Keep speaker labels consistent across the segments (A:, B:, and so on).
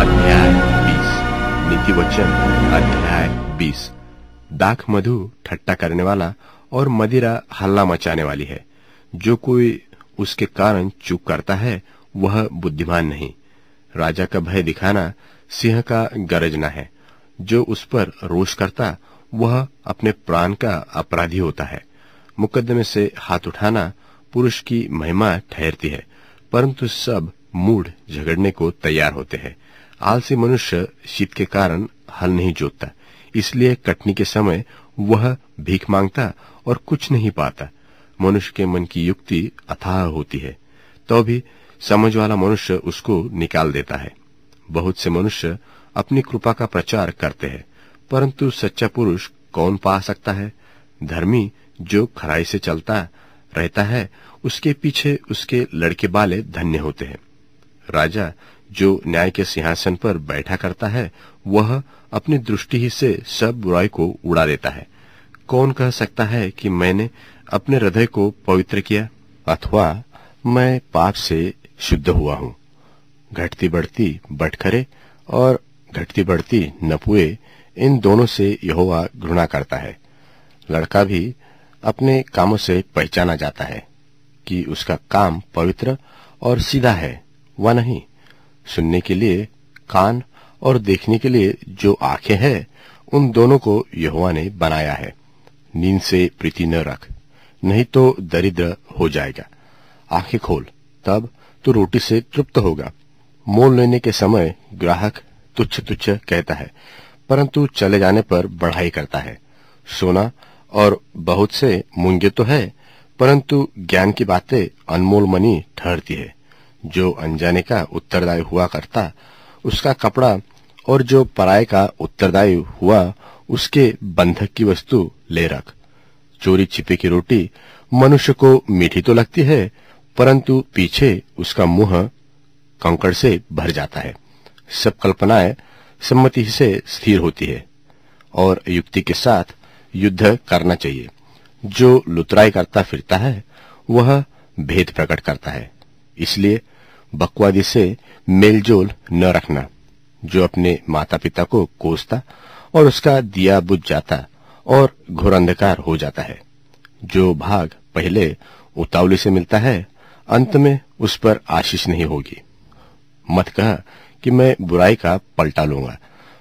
A: अध्याय 20। नीति वचन अध्याय 20। दाख मधु ठट्टा करने वाला और मदिरा हल्ला मचाने वाली है। जो कोई उसके कारण चूक करता है वह बुद्धिमान नहीं। राजा का भय दिखाना सिंह का गरजना है। जो उस पर रोष करता वह अपने प्राण का अपराधी होता है। मुकदमे से हाथ उठाना पुरुष की महिमा ठहरती है, परंतु सब मूढ़ झगड़ने को तैयार होते हैं। आलसी मनुष्य शीत के कारण हल नहीं जोतता, इसलिए कटनी के समय वह भीख मांगता और कुछ नहीं पाता। मनुष्य के मन की युक्ति अथाह होती है, तो भी समझ वाला मनुष्य उसको निकाल देता है। बहुत से मनुष्य अपनी कृपा का प्रचार करते हैं, परंतु सच्चा पुरुष कौन पा सकता है? धर्मी जो खराई से चलता रहता है, उसके पीछे उसके लड़के बाले धन्य होते हैं। राजा जो न्याय के सिंहासन पर बैठा करता है, वह अपनी दृष्टि ही से सब बुराई को उड़ा देता है। कौन कह सकता है कि मैंने अपने हृदय को पवित्र किया, अथवा मैं पाप से शुद्ध हुआ हूँ? घटती बढ़ती बटखरे और घटती बढ़ती नपुए, इन दोनों से यहोवा घृणा करता है। लड़का भी अपने कामों से पहचाना जाता है कि उसका काम पवित्र और सीधा है व नहीं। सुनने के लिए कान और देखने के लिए जो आंखें हैं, उन दोनों को यहोवा ने बनाया है। नींद से प्रीति न रख, नहीं तो दरिद्र हो जाएगा। आंखें खोल, तब तो रोटी से तृप्त होगा। मोल लेने के समय ग्राहक तुच्छ तुच्छ कहता है, परंतु चले जाने पर बढ़ाई करता है। सोना और बहुत से मूंगे तो है, परंतु ज्ञान की बातें अनमोल मनी ठहरती है। जो अनजाने का उत्तरदायी हुआ करता, उसका कपड़ा, और जो पराये का उत्तरदायी हुआ, उसके बंधक की वस्तु ले रख। चोरी छिपे की रोटी मनुष्य को मीठी तो लगती है, परंतु पीछे उसका मुंह कंकड़ से भर जाता है। सब कल्पनाएं सम्मति से स्थिर होती है, और युक्ति के साथ युद्ध करना चाहिए। जो लुतराई करता फिरता है, वह भेद प्रकट करता है। इसलिए बकवादी से मेलजोल न रखना। जो अपने माता पिता को कोसता और उसका दिया बुझ जाता और घोर अंधकार हो जाता है। जो भाग पहले उतावली से मिलता है, अंत में उस पर आशीष नहीं होगी। मत कह कि मैं बुराई का पलटा लूंगा,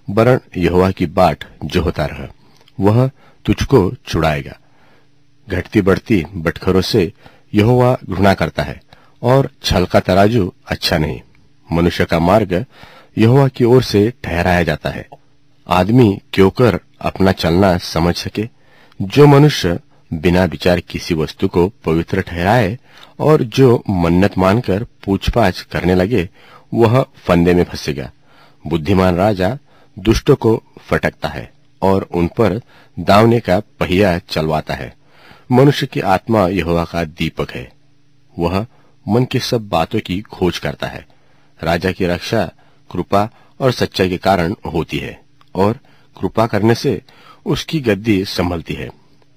A: वरन यहोवा की बाट जो होता रह, वह तुझको छुड़ाएगा। घटती बढ़ती बटखरों से यहोवा घृणा करता है, और छल का तराजू अच्छा नहीं। मनुष्य का मार्ग यहोवा की ओर से ठहराया जाता है। आदमी क्यों कर अपना चलना समझ सके? जो मनुष्य बिना विचार किसी वस्तु को पवित्र ठहराए और जो मन्नत मानकर पूछपाछ करने लगे, वह फंदे में फंसेगा। बुद्धिमान राजा दुष्टों को फटकता है और उन पर दावने का पहिया चलवाता है। मनुष्य की आत्मा यहोवा का दीपक है, वह मन की सब बातों की खोज करता है। राजा की रक्षा कृपा और सच्चाई के कारण होती है, और कृपा करने से उसकी गद्दी संभलती है।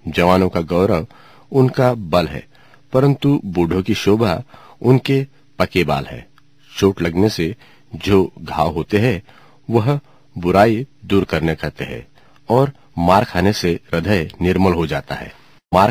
A: जवानों का गौरव उनका बल है, परंतु बूढ़ों की शोभा उनके पके बाल है। चोट लगने से जो घाव होते हैं, वह बुराई दूर करने करते हैं, और मार खाने से हृदय निर्मल हो जाता है। मार